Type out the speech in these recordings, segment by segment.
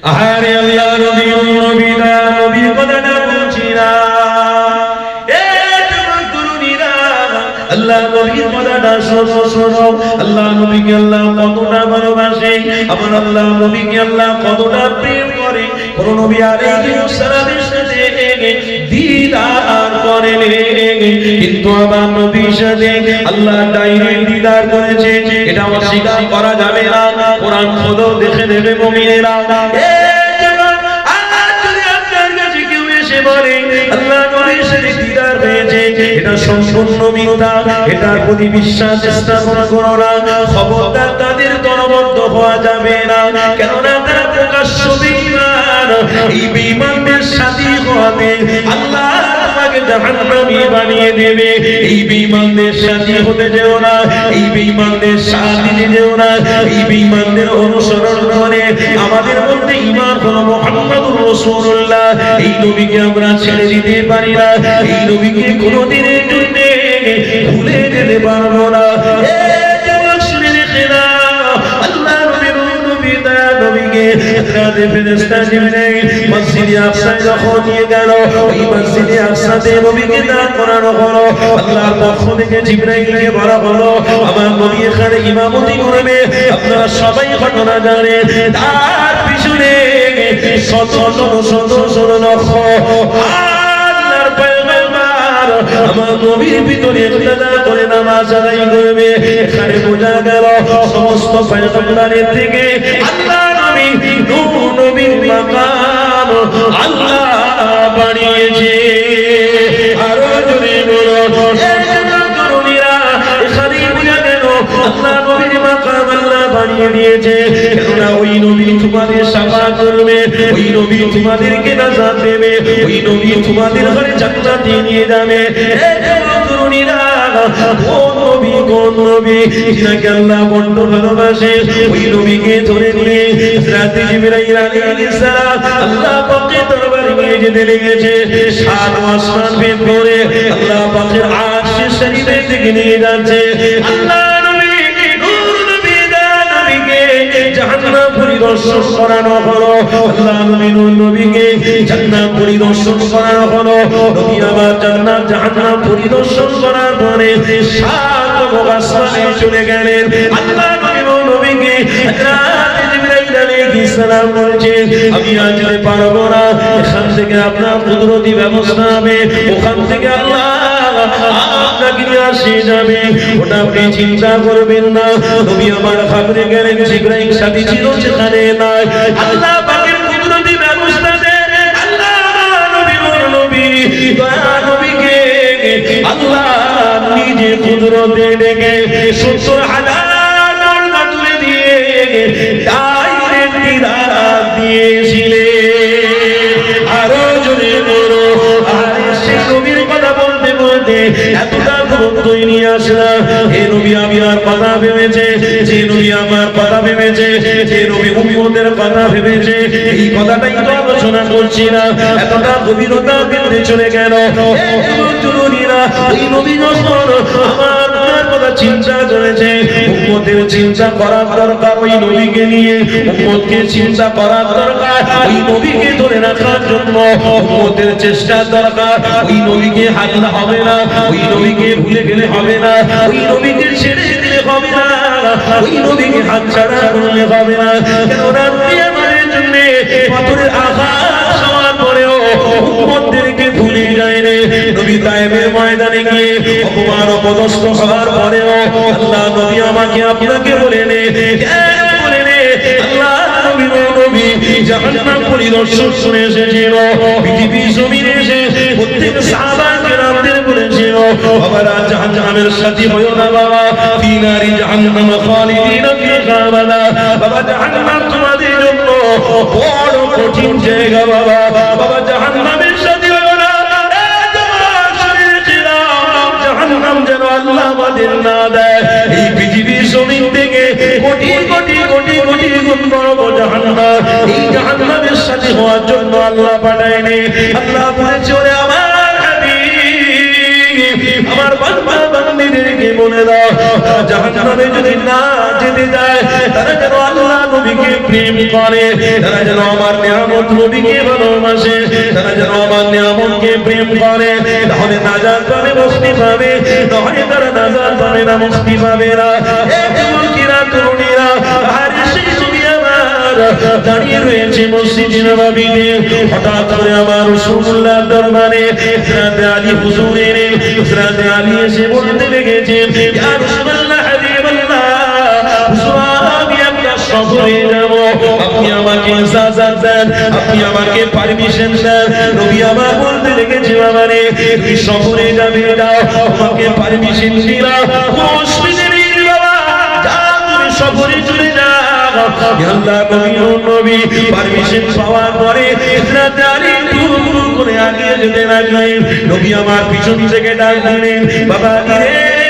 আহারে আল্লাহ নবী নবীরা নবী কথাটা বলছি না, আল্লাহ নবীর কথাটা শোনো শোনো। আল্লাহ নবীকে আল্লাহ কতটা ভালোবাসে, আমার আল্লাহ নবীকে আল্লাহ কতটা প্রেম করে। কোন নবী আলাইহিস সালামের সাথে দিদার করেন, কিন্তু আমার নবীর সাথে আল্লাহ ডাইরেক্ট দিদার করেছে, এটা অস্বীকার করা যাবে না। কোরআন খোলো, দেখে নেবে মুমিনেরা। আল্লাহ নবীর সাথে দিদার হয়েছে, এটা সম্পূর্ণ মিথ্যা, এটার প্রতি বিশ্বাস স্থাপন করো না। খবরদার তাদের দলবদ্ধ হওয়া যাবে না, কেননা তারা প্রকাশ্য বেঈমান। এই বেঈমানদের সাথী হওয়াতে আল্লাহ তোমাকে জাহান্নামী বানিয়ে দেবে। এই বেঈমানদের সাথী হতে যেও না, এই বেঈমানদের সাথ দিতে যেও না। এই বেঈমানদের অনুসরণ করে আমাদের মধ্যে ঈমান হলো মুহাম্মদুর রাসূলুল্লাহ। এই নবীকে আমরা ছেড়ে দিতে পারি না, এই নবীকে কোনদিনের জন্য ভুলে যেতে পারবো না। আল্লাহ নবীর নবী দয়া নবীকে রাতে ফেরেশতা জিবরাইল মসজিদে আকসায় যখন নিয়ে গেল, ওই মসজিদে আকসাতে নবীকে দাঁড় করানো হলো। আল্লাহর পক্ষ থেকে জিবরাইলকে বলা হলো, আমার নবী এখানে ইমামতি করবে। আপনারা সবাই ঘটনা জানেন, তার পিছনে শত শত শত লক্ষ আল্লাহর পয়গম্বর আমার নবীর ভিতরে ইক্তেদা করে নামাজ আদায় করবে। এখানে বোঝা গেল সমস্ত পয়গম্বরের থেকে আল্লাহ নবী নবীর মাকাম আল্লাহ বাড়িয়েছে। আরো জোরে বলো তরুণীরা, এখানে বোঝা গেল আল্লাহ নবীর মাকাম আল্লাহ বাড়িয়ে দিয়েছে। কেননা ওই নবী তোমাদের শাফাআত করবে, ওই নবী তোমাদেরকে নাজাত দেবে, ওই নবী তোমাদের ঘরে জান্নাতে নিয়ে যাবে। তরুণীরা, কোন নবী কোন নবী যিনাকে আল্লাহ বড় ভালোবাসে, ওই নবীকে ধরে নিয়ে হযরত জিবরাইল আলাইহিস সালাম আল্লাহ পাকের দরবারে নিয়ে যেতে লেগেছে। সাত আসমান ভেদ করে আল্লাহ পাকের আরশে শরীফে থেকে নিয়ে যাচ্ছে। আল্লাহ নবী নূর নবী নবীকে জাহান্নাম পরিদর্শন করানো হলো। আল্লাহ নবী নূর নবীকে জান্নাত পরিদর্শন করানো হলো। নবী আমার জান্নাত জাহান্নাম পরিদর্শন করার পরে সাত আসমানে চলে গেলেন। আল্লাহ নবী নূর নবীকে হযরত জিবরাইল আলাইহিস সালাম বলছে, আমি আজ যেতে পারবো না, এখান থেকে আপনার কুদরতি ব্যবস্থা হবে, ওখান থেকে আল্লাহ আপনাকে নিয়ে আসে যাবে, ওটা আপনি চিন্তা করবেন না। নবী আমার খাবরে গেলেন, জিবরাইল সাথী ছিল সেখানে নাই। আল্লাহ পাকের কুদরতি ব্যবস্থা দেন। আল্লাহ নবী নূর নবী দয়া নবীকে আল্লাহ নিজে কুদরতে ডেকে ৭০,০০০ নরনা তুলে দিয়ে ডাইরেক্ট দিদার দিয়েছিলেন। আরো জোরে বলো, আরে সেই নবীর কথা বলতে বলতে এতটা গুরুত্বই নিয়ে আসলাম। হে নবী আমার কথা ভেবেছে, যে নবী আমার কথা ভেবেছে, যে নবী উম্মতের কথা ভেবেছে, এই কথাটাই তো আলোচনা করছি না, এতটা গভীরতা ভিতরে চলে গেল। তরুণীরা, ওই নবী যখন আমার কথা চিন্তা করেছে, উম্মতের চিন্তা করার দরকার, ওই নবীকে নিয়ে উম্মতকে চিন্তা করার দরকার, ওই নবীকে ধরে রাখার জন্য উম্মতের চেষ্টা দরকার। ওই নবীকে হারাতে হবে না, ওই নবীকে ভুলে গেলে হবে না, ওই নবীকে ছেড়ে দিলে হবে না, ওই নবীকে হাতছাড়া করলে হবে না। কেননা নবী আমাদের জন্য পাথরের আঘাত হওয়ার পরেও উম্মতদেরকে ভুলে যায় রে। নবী তায়েফের ময়দানে গিয়ে অপমান অপদস্থ হওয়ার পরেও আল্লাহ নবী আমাকে আপনাকে বলে নে, বলে নে আল্লাহ নবী নবী জাহান্নাম পরিদর্শন করে এসেছিল। পৃথিবী জমিনে এসে প্রত্যেক সাহাবা কেরামদের বলেছিল, বাবারা জাহান্নামের সাথী হয়ো না বাবা, ফি নারি জাহান্নাম খালিদিনা ফিহা আবাদা। বাবা জাহান্নাম তোমাদের জন্য বড় কঠিন জায়গা বাবা, বাবা জাহান্নামের সাথী হয়ো না। জাহান্নাম যেন আল্লাহ আমাদের না দেয়। এই পৃথিবীর জমিন থেকে কোটি কোটি কোটি কোটি গুণ বড় জাহান্নাম, এই জাহান্নামের সাথে হওয়ার জন্য আল্লাহ পাঠায়নি। আল্লাহ বলেছে, ওরে আমার হাবিব, আমার বান্দা বান্দীদেরকে বলে দাও তারা জাহান্নামে যদি না যেতে যায় তারা যেন আল্লাহ নবীকে প্রেম করে তারা যেন আমার নিয়ামত নবীকে ভালোবাসে তারা যেন আমার নিয়ামতকে প্রেম করে তাহলে নাজাত পাবে মুক্তি পাবে নয় তারা নাজাত পাবে না মুক্তি পাবে না হে যুবকেরা তরুণীরা আর সেই তুমি আমার দাঁড়িয়ে রয়েছে মসজিদে নববীতে হঠাৎ করে আমার রাসূলুল্লাহ দরবারে হযরত আলী হুজুরের হযরত আলী এসে বলতে লেগেছে ইয়া রাসূলুল্লাহ হাবিবাল্লাহ আমি একটা সফরে যাব আপনি আমাকে ইজাজত দেন আপনি আমাকে পারমিশন দেন নবী আমার বলতে লেগেছে বাবা রে তুমি সফরে যাবে যাও আমাকে পারমিশন দিলাম কোনো অসুবিধা নেই বাবা যাও তুমি সফরে চলে যাও আল্লাহ নবী পারমিশন পাওয়ার পরে হযরত আলী দূর করে আগিয়ে যেতে লাগলেন নবী আমার পিছন থেকে ডাক দিলেন বাবা রে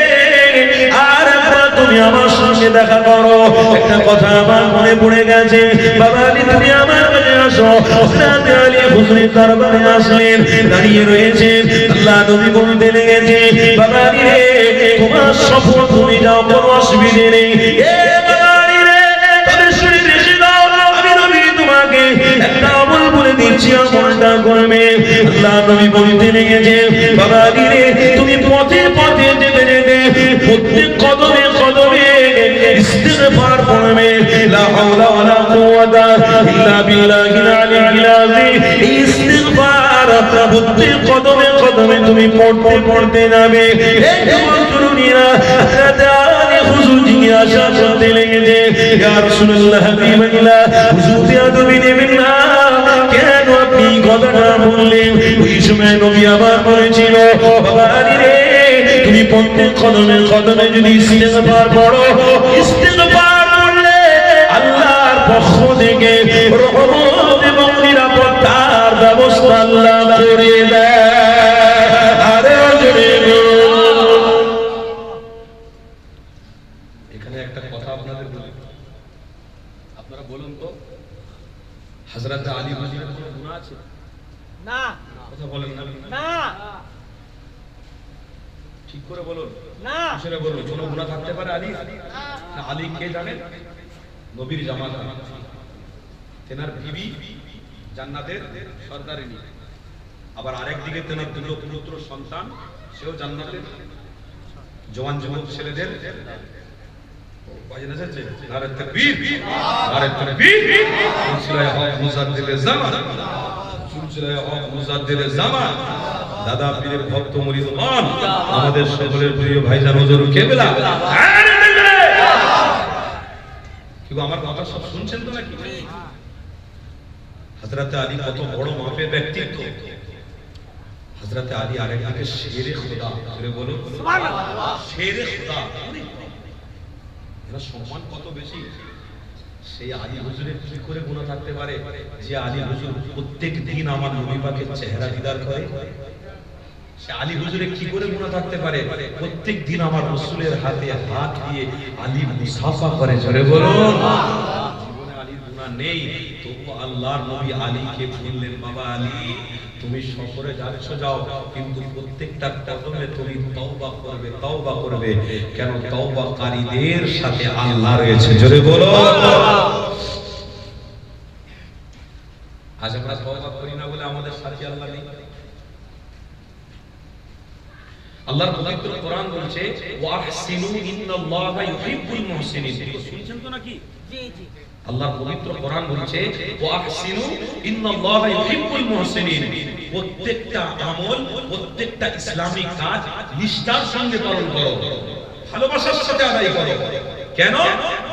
আর একবার তুমি আমার সঙ্গে দেখা করো একটা কথা আমার মনে পড়ে গেছে বাবা আলী তুমি আমার কাছে আসো হযরত আলী হুজুরের দরবারে আসলেন দাঁড়িয়ে রয়েছেন আল্লাহ নবী বলতে লেগেছে বাবা আলী রে তোমার সফর তুমি যাও কোনো অসুবিধা নেই একটা আমল বলে দিচ্ছি আমলটা করবে আল্লাহ নবী বলতে লেগেছে বাবা আলী রে তুমি পথে পথে যেতে যেতে প্রত্যেক কদমে কদমে ইস্তিগফার পড়বে লা হাওলা ওয়ালা কুওয়াতা ইল্লা বিল্লাহিল আলিয়্যিল আযীম ইস্তিগফার প্রত্যেক কদমে কদমে তুমি পড়তে পড়তে যাবে হে তরুণীরা হযরত আলী হুজুর জিজ্ঞাসা করতে লেগেছে ইয়া রাসূলুল্লাহ হাবিবাল্লাহ হুজুর আদবি নেবেন না কেন আপনি কথাটা বললেন ওই সময় নবী আবার বলেছিল বাবা আলী রে তুমি প্রত্যেক কদমে কদমে যদি ইস্তিগফার পড়ো ইস্তিগফার করলে আল্লাহর পক্ষ থেকে রহমত এবং নিরাপত্তার ব্যবস্থা আল্লাহ করে দেয় আরে জোরে এখানে একটা কথা আপনাদের বলি আপনারা বলুন তো হযরত আলী হুজুরের কোনো গুনাহ আছে না কথা বলেন না না ঠিক করে বলুন না কিসের বলুন কোনো গুনাহ থাকতে পারে আলী না আলী কে জানেন নবীর জামাতা তেনার বিবি জান্নাতের সরদারিনী আবার আরেকদিকে তেনার দুটো পুত্র সন্তান সেও জান্নাতের জওয়ান যুবক ছেলেদের বাজনা যাচ্ছে নারে তাকবীর নারে তাকবীর সিলসিলায়ে হক মুজাদ্দিদে জামান সিলসিলায়ে হক মুজাদ্দিদে জামান দাদা পীরের ভক্ত মুরিদগণ আমাদের সকলের প্রিয় ভাইজান হুজুর কেবলা কি গো আমার কথা সব শুনছেন তো নাকি হযরত আলী কত বড় মাপের ব্যক্তিত্ব হযরত আলী আরেকদিকে শেরে খোদা জোরে বলুন সুবহানাল্লাহ শেরে খোদা এর সম্মান কত বেশি সেই আলী হুজুরের কি করে গুনাহ থাকতে পারে যে আলী হুজুর প্রত্যেক দিন আমার নবী পাকের চেহারা দিদার করে সে আলী হুজুরে কি করে গুনাহ থাকতে পারে প্রত্যেক দিন আমার রাসূলের হাতে হাত দিয়ে আলী মুসাফা করে জোরে বলুন জীবনে আলীর গুনাহ নেই তবু আল্লাহর নবী আলীকে বললেন বাবা আলী তুমি সফরে যাচ্ছ যাও কিন্তু প্রত্যেকটা কদমে তুমি তওবা করবে কেন তওবাকারীদের সাথে আল্লাহ রয়েছে জোরে বলো আজ আমরা তওবা করি না বলে আমাদের সাথে আল্লাহ নেই আল্লাহর পবিত্র কোরআন বলছে ওয়াহসিনু ইন্নাল্লাহা ইউহিব্বুল মুহসিনিন শুনছেন তো নাকি জি জি আল্লাহর পবিত্র কোরআন বলছে ওয়াহসিনু ইন্নাল্লাহা ইউহিব্বুল মুহসিনিন প্রত্যেকটা আমল প্রত্যেকটা ইসলামিক কাজ নিষ্ঠার সঙ্গে পালন করো ভালোবাসার সাথে আদায় করো কেন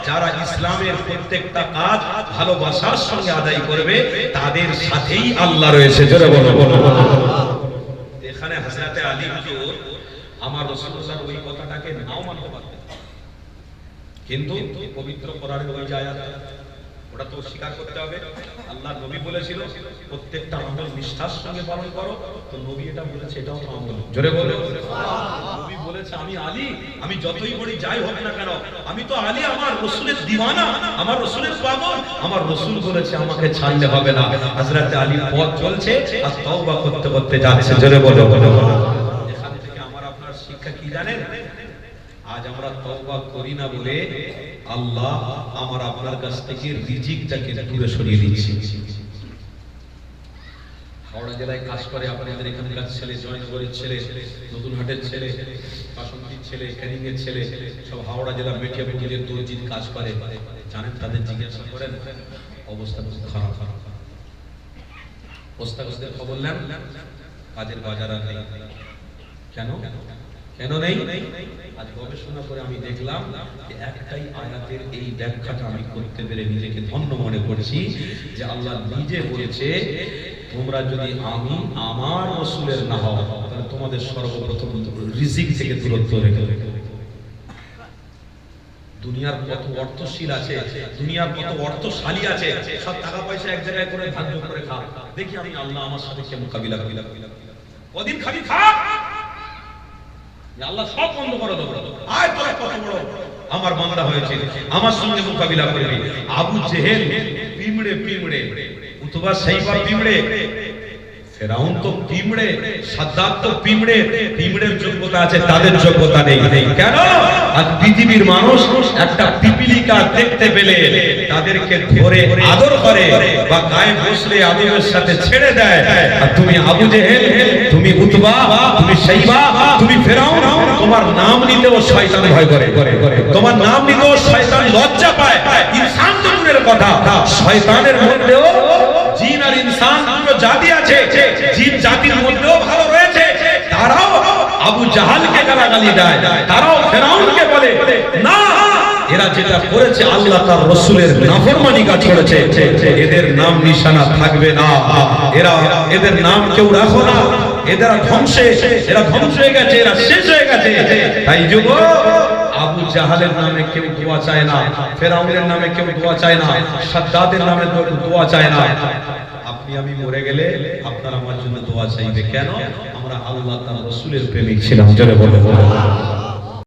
যারা ইসলামের প্রত্যেকটা কাজ ভালোবাসার সঙ্গে আদায় করবে তাদের সাথেই আল্লাহ রয়েছে জোরে বলো এখানে হযরত আলী হুজুর আমার রাসূলুল্লাহর ওই কথাটাকে নাও মানতে পারতেন কিন্তু পবিত্র কোরআনের ওই আয়াত ওটা তো স্বীকার করতে হবে আল্লাহর নবী বলেছিল প্রত্যেকটা আমল নিষ্ঠার সঙ্গে পালন করো তো নবী এটা বলেছে এটাও তো আমল জোরে বলো নবী বলেছে আমি আলী আমি যতই বড় যাই হোক না কেন আমি তো আলী আমার রাসূলের দিওয়ানা আমার রাসূলের পাগল আমার রাসূল বলেছে আমাকে ছাড়লে হবে না হযরত আলী পথ চলছে আর তওবা করতে করতে যাচ্ছে জোরে বলো এখান থেকে আমার আপনার শিক্ষা কি জানেন দোয়া করি না বলে আল্লাহ আমার আপনার কাছ থেকে রিজিকটাকে দূরে সরিয়ে দিচ্ছে। হাওড়া জেলায় কাজ করে আপনাদের এখানকার ছেলে, জয়নগরের ছেলে, নতুন হাটের ছেলে, বাসন্তীর ছেলে, ক্যানিং এর ছেলে, সব হাওড়া জেলা মেটিয়াপুকুরের দর্জির কাজ করে। জানেন তাদের জিজ্ঞাসা করেন, অবস্থা খুব খারাপ। ওস্তাদের খবর নেন, কাজের বাজার আর নেই। কেন কেন নেই? আজ গবেষণা করে আমি দেখলাম যে একটাই আয়াতের এই ব্যাখ্যাটা আমি করতে পেরে নিজেকে ধন্য মনে করছি যে আল্লাহ নিজে বলেছে, তোমরা যদি আমি আমার রাসূলের না হও তাহলে তোমাদের সর্বপ্রথম রিজিক থেকে দূরত্ব রেখে দেবে। দুনিয়ার কত অর্থশীল আছে, দুনিয়ার কত অর্থশালী আছে, সব টাকা পয়সা এক জায়গায় করে ভাগ করে খা। দেখি আমি আল্লাহ আমার সাথে কে মোকাবিলা করি। কদিন খাবি খা, আল্লাহ সব বন্ধ করে দেবো। আয় তোরা কত বড় আমার বান্দা হয়েছে, আমার সঙ্গে মোকাবিলা করবি। আবু জেহেল পিমড়ে পিমড়ে, উতবা সাইবা পিমড়ে, ফেরাউন তো পিমড়ে, সাদ্দাত তো পিমড়ে। পিমড়ের যোগ্যতা আছে, তাদের যোগ্যতা নেই। কেন? আজ পৃথিবীর মানুষ একটা পিপিলিকা দেখতে পেলে তাদেরকে ধরে আদর করে বা গায়ে বসলে আদরের সাথে ছেড়ে দেয়। আর তুমি আবু জেহেল, তুমি উতবা, তুমি সাইবা, তুমি ফেরাউন, তোমার নাম নিতেও শয়তান ভয় করে, তোমার নাম নিতেও শয়তান লজ্জা পায়। ইনসান তো দূরের কথা, শয়তানের মধ্যেও জিন আর ইনসান দুটো জাতি আছে। জিন জাতির মধ্যেও ভালো রয়েছে, তারাও আবু জাহালকে গালাগালি দেয়, তারাও ফেরাউনকে বলে না। এরা যেটা করেছে আল্লাহ তার রাসূলের নাফরমানি কাজ করেছে, এদের নাম নিশানা থাকবে না। এদের নাম কেউ রাখো না, এরা ধ্বংস হয়ে গেছে, এরা শেষ হয়ে গেছে। তাই যুবক, আবু জাহালের নামে কেউ দোয়া চায় না, ফেরাউনের নামে কেউ দোয়া চায় না, সাদ্দাতের নামে দোয়া চায় না। আপনি আমি মরে গেলে আপনার আমার জন্য দোয়া চাইবে। কেন? আমরা আল্লাহ তার রাসূলের প্রেমিক ছিলাম। জোরে বলো।